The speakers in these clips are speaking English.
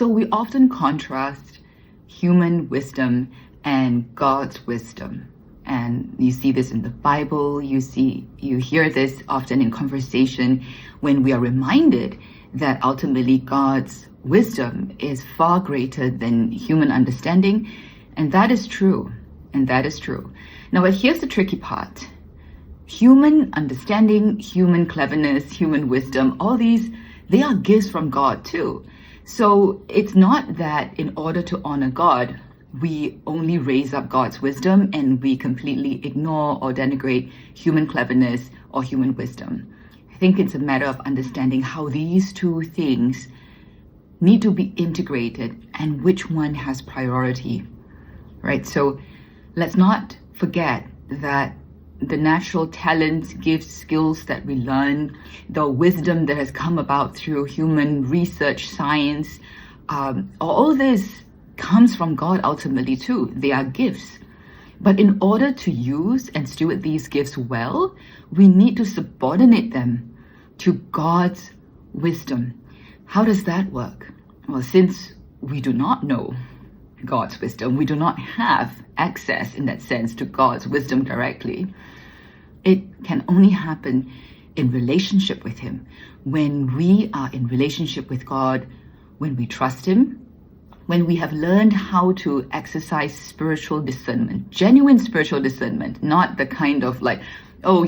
So we often contrast human wisdom and God's wisdom. And you see this in the Bible, you hear this often in conversation when we are reminded that ultimately God's wisdom is far greater than human understanding. And that is true. And that is true. Now, but here's the tricky part. Human understanding, human cleverness, human wisdom, all these, they are gifts from God too. So it's not that in order to honor God, we only raise up God's wisdom and we completely ignore or denigrate human cleverness or human wisdom. I think it's a matter of understanding how these two things need to be integrated and which one has priority, right? So let's not forget that the natural talents, gifts, skills that we learn, the wisdom that has come about through human research, science, all this comes from God ultimately too. They are gifts. But in order to use and steward these gifts well, we need to subordinate them to God's wisdom. How does that work? Well, since we do not know God's wisdom, we do not have access in that sense to God's wisdom directly, it can only happen in relationship with Him. When we are in relationship with God, when we trust Him, when we have learned how to exercise spiritual discernment, genuine spiritual discernment, not the kind of like, oh,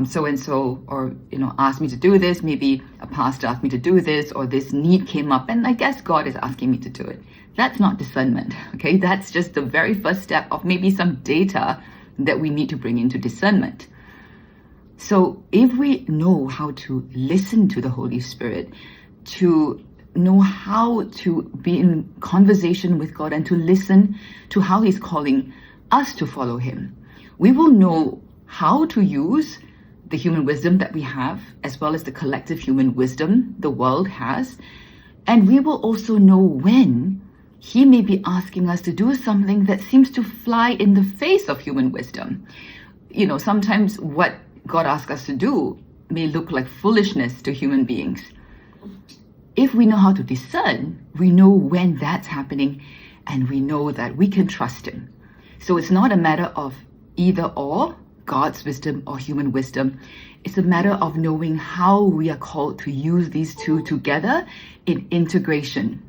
so-and-so, or, asked me to do this, maybe a pastor asked me to do this, or this need came up, and I guess God is asking me to do it. That's not discernment, okay? That's just the very first step of maybe some data that we need to bring into discernment. So if we know how to listen to the Holy Spirit, to know how to be in conversation with God and to listen to how He's calling us to follow Him, we will know how to use the human wisdom that we have, as well as the collective human wisdom the world has. And we will also know when He may be asking us to do something that seems to fly in the face of human wisdom. Sometimes what God asks us to do may look like foolishness to human beings. If we know how to discern, we know when that's happening, and we know that we can trust Him. So it's not a matter of either or, God's wisdom or human wisdom. It's a matter of knowing how we are called to use these two together in integration.